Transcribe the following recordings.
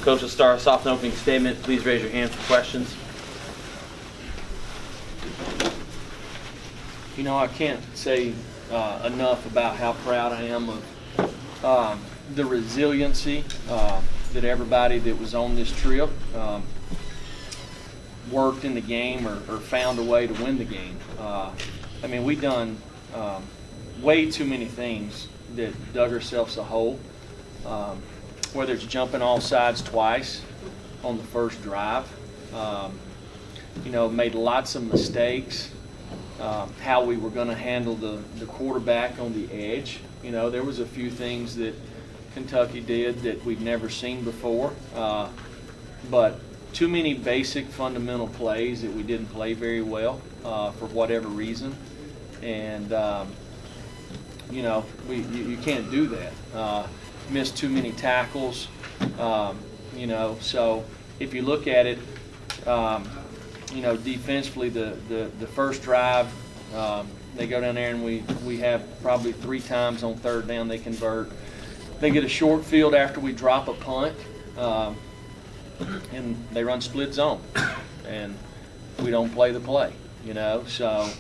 Coach will start us off an opening statement. Please raise your hand for questions. You know, I can't say enough about how proud I am of the resiliency that everybody that was on this trip worked in the game or found a way to win the game. I mean, we done way too many things that dug ourselves a hole, whether it's jumping all sides twice on the first drive, you know, made lots of mistakes, how we were going to handle the quarterback on the edge. You know, there was a few things that Kentucky did that we've never seen before, but too many basic fundamental plays that we didn't play very well for whatever reason. And, you know, you can't do that. Missed too many tackles, you know. So if you look at it, you know, defensively, the first drive, they go down there and we have probably 3 times on third down they convert. They get a short field after we drop a punt, and they run split zone, and we don't play the play, you know. So,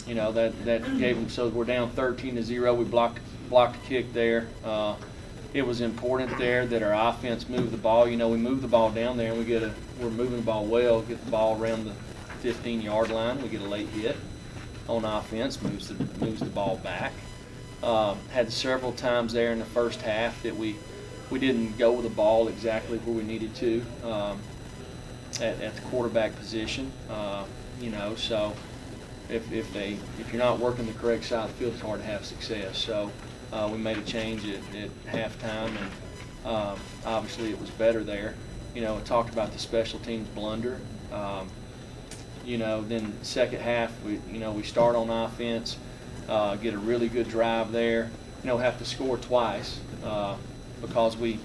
you know, that gave them, so we're down 13-0. We blocked a kick there. It was important there that our offense moved the ball. You know, we move the ball down there, and we're moving the ball well, get the ball around the 15-yard line. We get a late hit on offense, moves the ball back. Had several times there in the first half that we didn't go with the ball exactly where we needed to at the quarterback position. You know, so if you're not working the correct side of the field, it's hard to have success. So we made a change at halftime, and obviously it was better there. You know, I talked about the special teams blunder. You know, then second half, we start on offense, get a really good drive there. You know, have to score twice because we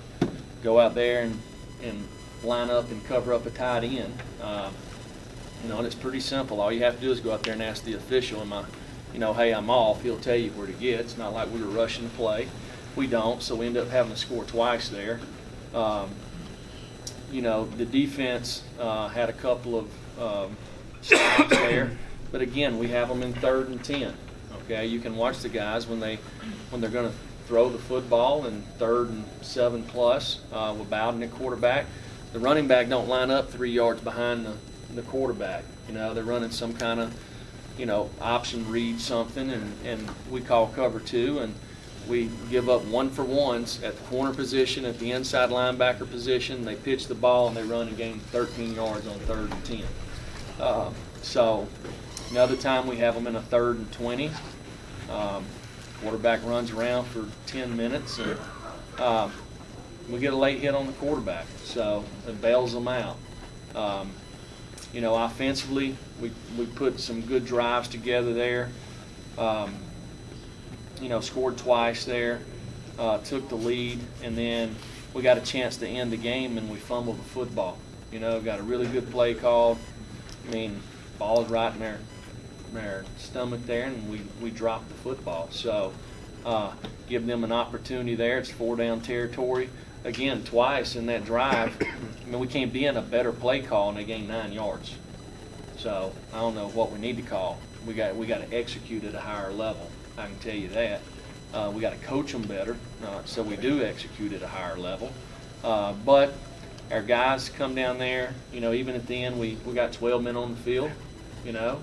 go out there and line up and cover up a tight end. You know, and it's pretty simple. All you have to do is go out there and ask the official, you know, hey, I'm off. He'll tell you where to get. It's not like we were rushing the play. We don't, so we end up having to score twice there. You know, the defense had a couple of stops there, but again, we have them in 3rd and 10. Okay, you can watch the guys when they're going to throw the football in 3rd and 7+ with Bowden at quarterback. The running back don't line up 3 yards behind the quarterback. You know, they're running some kind of, you know, option read something, and we call cover 2, and we give up 1-for-1s at the corner position, at the inside linebacker position. They pitch the ball and they run and gain 13 yards on 3rd and 10. So another time we have them in a 3rd and 20. Quarterback runs around for 10 minutes, and we get a late hit on the quarterback, so it bails them out. You know, offensively, we put some good drives together there. You know, scored twice there, took the lead, and then we got a chance to end the game, and we fumbled the football. You know, got a really good play called. I mean, ball is right in their stomach there, and we dropped the football. So give them an opportunity there. It's 4-down territory. Again, twice in that drive. I mean, we can't be in a better play call, and they gained 9 yards. So I don't know what we need to call. We got to execute at a higher level. I can tell you that. We got to coach them better, so we do execute at a higher level. But our guys come down there. You know, even at the end, we got 12 men on the field. You know,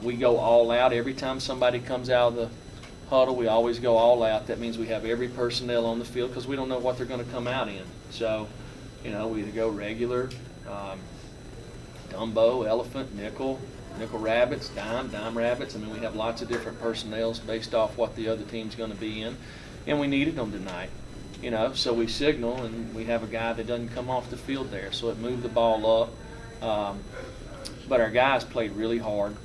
we go all out every time somebody comes out of the huddle. We always go all out. That means we have every personnel on the field because we don't know what they're going to come out in. So, you know, we either go regular, Dumbo, elephant, nickel rabbits, dime rabbits. I mean, we have lots of different personnels based off what the other team's going to be in, and we needed them tonight. You know, so we signal, and we have a guy that doesn't come off the field there, so it moved the ball up. But our guys played really hard.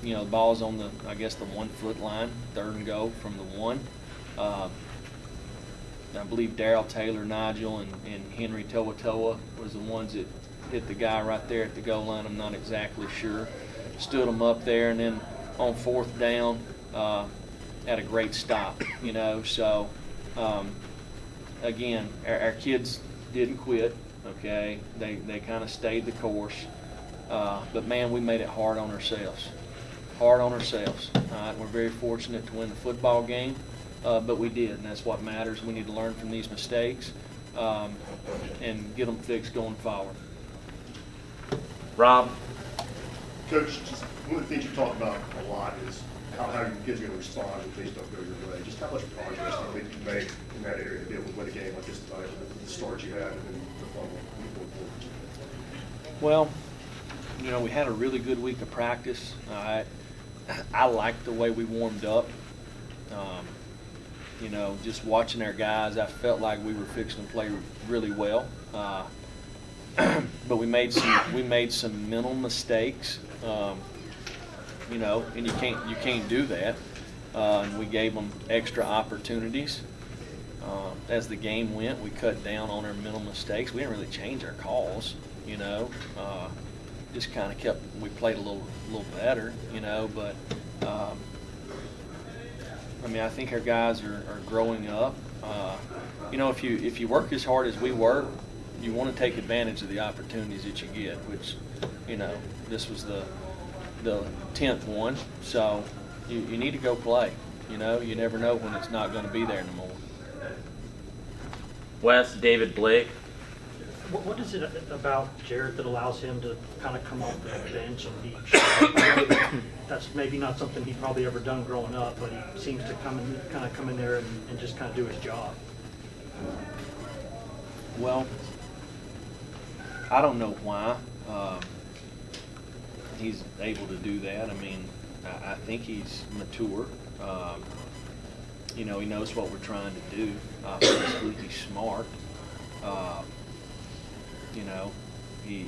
You know, the ball's on the 1-foot line, 3rd and go from the 1. I believe Darryl Taylor, Nigel, and Henry Toa was the ones that hit the guy right there at the goal line. I'm not exactly sure. Stood them up there, and then on 4th down, had a great stop, you know. So, again, our kids didn't quit, okay? They kind of stayed the course. But, man, we made it hard on ourselves. Hard on ourselves. All right? We're very fortunate to win the football game, but we did, and that's what matters. We need to learn from these mistakes and get them fixed going forward. Rob? Coach, just one of the things you talk about a lot is how your kids are going to respond when things don't go your way. Just how much progress do you think you've made in that area to be able to win a game like this tonight, the start you had, and then the fumble? Well, you know, we had a really good week of practice. I liked the way we warmed up. You know, just watching our guys, I felt like we were fixing to play really well. But we made some mental mistakes. You know, and you can't do that. And we gave them extra opportunities. As the game went, we cut down on our mental mistakes. We didn't really change our calls, you know. Just kind of we played a little better, you know. But I mean, I think our guys are growing up. You know, if you work as hard as we work, you want to take advantage of the opportunities that you get. Which, you know, this was the 10th one, so you need to go play. You know, you never know when it's not going to be there anymore. Wes, David, Blake? What is it about Jarrett that allows him to kind of come off the bench and be that's maybe not something he'd probably ever done growing up, but he seems to come in there and just kind of do his job? Well, I don't know why he's able to do that. I mean, I think he's mature. You know, he knows what we're trying to do. Obviously, he's smart. You know, he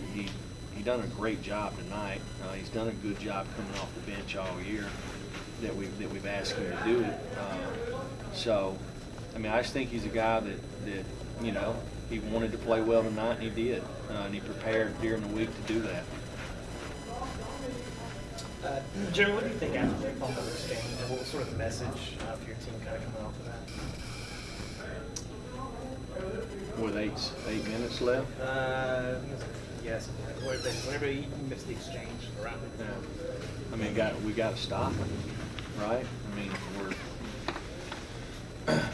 done a great job tonight. He's done a good job coming off the bench all year that we've asked him to do it. So, I mean, I just think he's a guy that you know, he wanted to play well tonight, and he did. And he prepared during the week to do that. Jeremy, what do you think after the fumble exchange, and what sort of message for your team kind of coming off of that? With eight minutes left. Yes. Whenever you missed the exchange around it. Yeah. I mean, we got to stop it, right? I mean,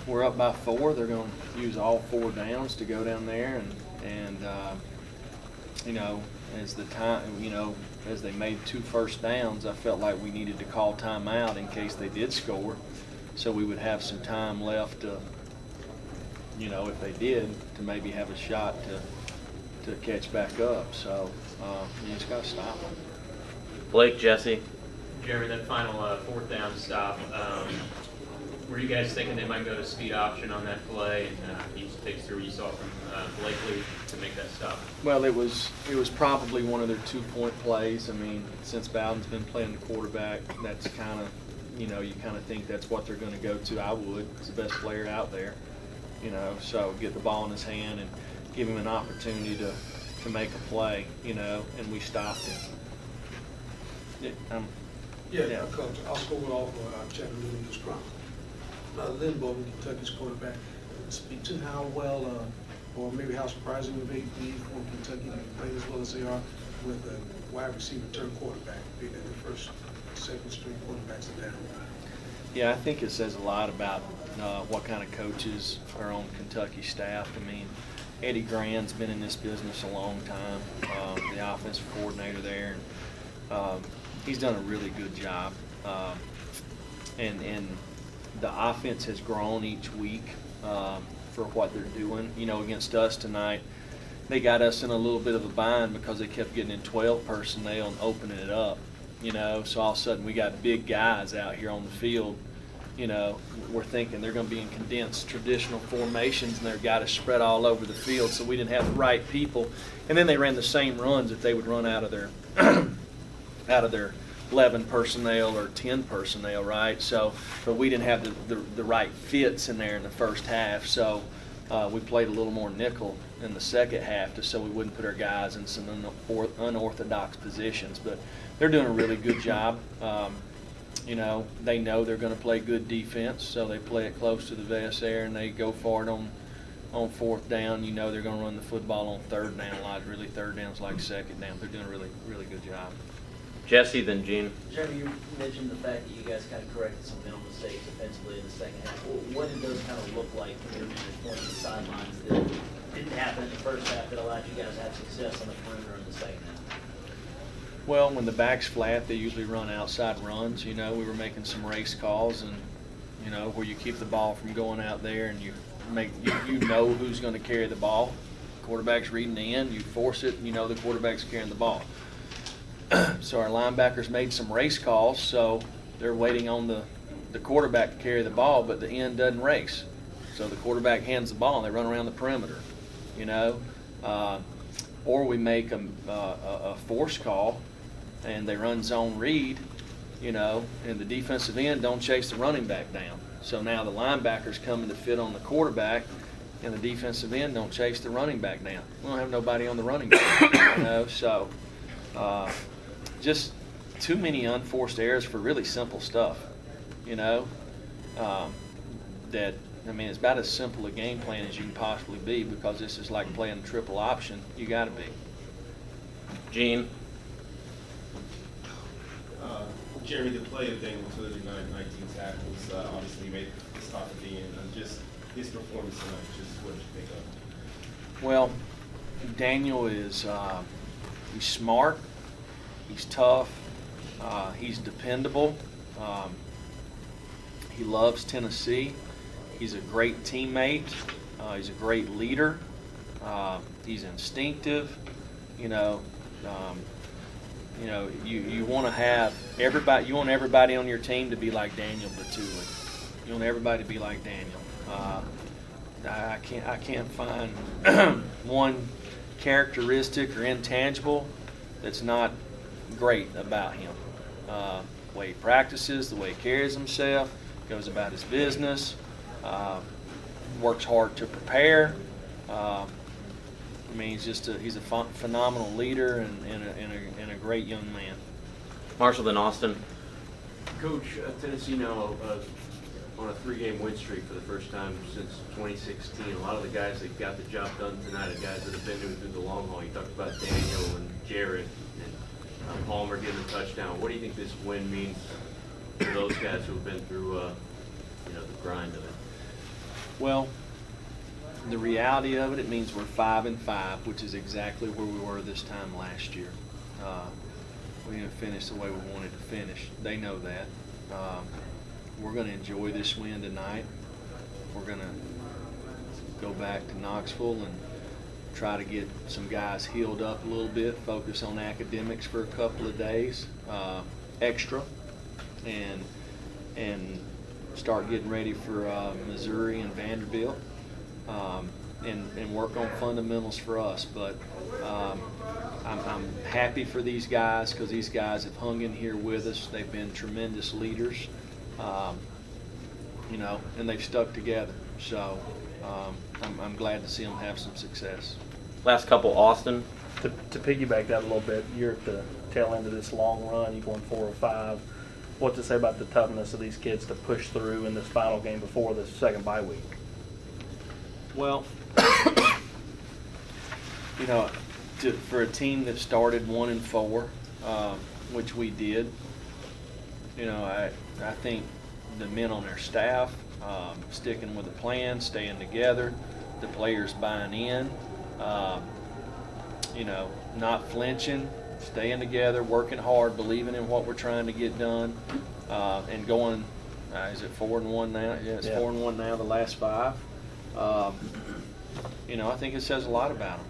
we're up by 4. They're going to use all 4 downs to go down there, and you know, as they made 2 first downs, I felt like we needed to call timeout in case they did score, so we would have some time left to, you know, if they did, to maybe have a shot to catch back up. So you just got to stop them. Blake, Jesse? Jeremy, that final 4th down stop, were you guys thinking they might go to speed option on that play? And can you just take us through what you saw from Blakely to make that stop? Well, it was probably one of their 2-point plays. I mean, since Bowden's been playing the quarterback, that's kind of, you know, you kind of think that's what they're going to go to. I would. He's the best player out there, you know, so get the ball in his hand and give him an opportunity to make a play, you know, and we stopped him. Yeah, Coach, I'll score it off Chattanooga in the scrum. Lynn Bowman, Kentucky's quarterback. Speak to how well, or maybe how surprising it would be for Kentucky to play as well as they are with a wide receiver turned quarterback, being that the first, second string quarterbacks are down. Yeah, I think it says a lot about what kind of coaches are on Kentucky staff. I mean, Eddie Grand's been in this business a long time, the offensive coordinator there. And, he's done a really good job. And the offense has grown each week for what they're doing. You know, against us tonight, they got us in a little bit of a bind because they kept getting in 12 personnel and opening it up. You know, so all of a sudden we got big guys out here on the field. You know, we're thinking they're going to be in condensed traditional formations, and they've got to spread all over the field, so we didn't have the right people. And then they ran the same runs that they would run out of their 11 personnel or 10 personnel, right? So, but we didn't have the right fits in there in the first half, so we played a little more nickel in the second half so we wouldn't put our guys in some unorthodox positions. But they're doing a really good job. You know, they know they're going to play good defense, so they play it close to the vest there, and they go for it on fourth down. You know they're going to run the football on third down a lot. Really, third down's like second down. They're doing a really, really good job. Jesse, then Gene. Jeremy, you mentioned the fact that you guys kind of corrected some mental mistakes offensively in the second half. What did those kind of look like from your vantage point on the sidelines that didn't happen in the first half that allowed you guys to have success on the perimeter in the second half? Well, when the back's flat, they usually run outside runs. You know, we were making some race calls, and you know where you keep the ball from going out there, and you know who's going to carry the ball. Quarterback's reading the end. You force it, and you know the quarterback's carrying the ball. So our linebackers made some race calls, so they're waiting on the quarterback to carry the ball, but the end doesn't race. So the quarterback hands the ball, and they run around the perimeter, you know. Or we make a force call, and they run zone read, you know, and the defensive end don't chase the running back down. So now the linebackers coming to fit on the quarterback, and the defensive end don't chase the running back down. We don't have nobody on the running back, you know. So just too many unforced errors for really simple stuff, you know. It's about as simple a game plan as you can possibly be, because this is like playing a triple option. You got to be. Gene. Jeremy, the play of Daniel to the 19 tackles, obviously made the stop at the end. Just his performance tonight, just what did you think of? Well, Daniel is he's smart, he's tough, he's dependable, he loves Tennessee, he's a great teammate, he's a great leader, he's instinctive, you want to have everybody. You want everybody on your team to be like Daniel Batuli. You want everybody to be like Daniel. I can't find one characteristic or intangible that's not great about him. The way he practices, the way he carries himself, goes about his business, works hard to prepare. He's a phenomenal leader and a great young man. Marshall, then Austin. Coach, Tennessee now on a 3-game win streak for the first time since 2016. A lot of the guys that got the job done tonight are guys that have been through the long haul. You talked about Daniel and Jarrett and Palmer getting a touchdown. What do you think this win means to those guys who have been through the grind of it? Well, the reality of it means we're 5-5, which is exactly where we were this time last year. We didn't finish the way we wanted to finish. They know that. We're going to enjoy this win tonight. We're going to go back to Knoxville and try to get some guys healed up a little bit, focus on academics for a couple of days extra, and start getting ready for Missouri and Vanderbilt. And work on fundamentals for us. But I'm happy for these guys, because these guys have hung in here with us. They've been tremendous leaders, and they've stuck together. So I'm glad to see them have some success. Last couple, Austin. To piggyback that a little bit, you're at the tail end of this long run. You're going 4 or 5. What to say about the toughness of these kids to push through in this final game before the second bye week? Well, for a team that started 1-4, which we did, I think the men on their staff sticking with the plan, staying together, the players buying in, not flinching, staying together, working hard, believing in what we're trying to get done, and going. Is it 4-1 now? Yeah, it's 4-1 now. The last 5. I think it says a lot about them.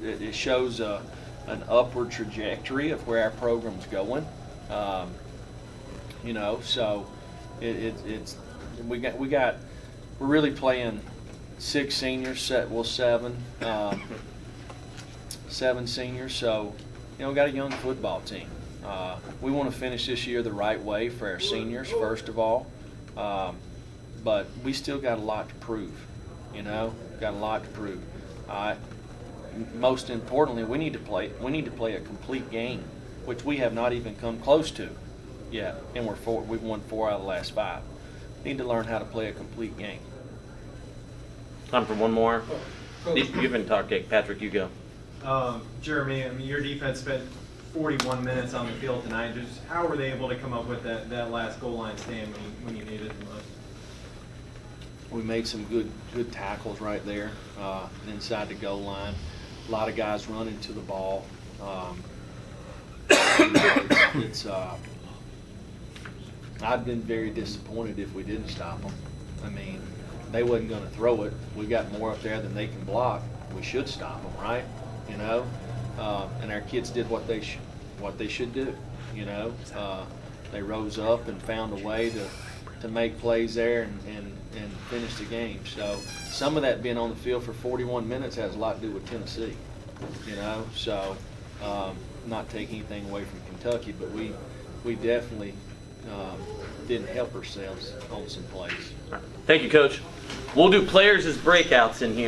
It shows an upward trajectory of where our program's going. So we're really playing 6 seniors, 7 seniors. So we got a young football team. We want to finish this year the right way for our seniors, first of all. But we still got a lot to prove, got a lot to prove. Most importantly, we need to play a complete game, which we have not even come close to yet, and we've won 4 out of the last 5. Need to learn how to play a complete game. Time for one more. Coach, You haven't talked, Patrick. You go. Jeremy, I mean, your defense spent 41 minutes on the field tonight. Just how were they able to come up with that last goal line stand when you needed it the most? We made some good tackles right there inside the goal line. A lot of guys running to the ball. I'd been very disappointed if we didn't stop them. I mean, they wasn't going to throw it. We got more up there than they can block. We should stop them, right? You know, and our kids did what they should do. You know, they rose up and found a way to make plays there and finish the game. So some of that being on the field for 41 minutes has a lot to do with Tennessee. You know, so not taking anything away from Kentucky, but we definitely didn't help ourselves on some plays. Thank you, Coach. We'll do players as breakouts in here.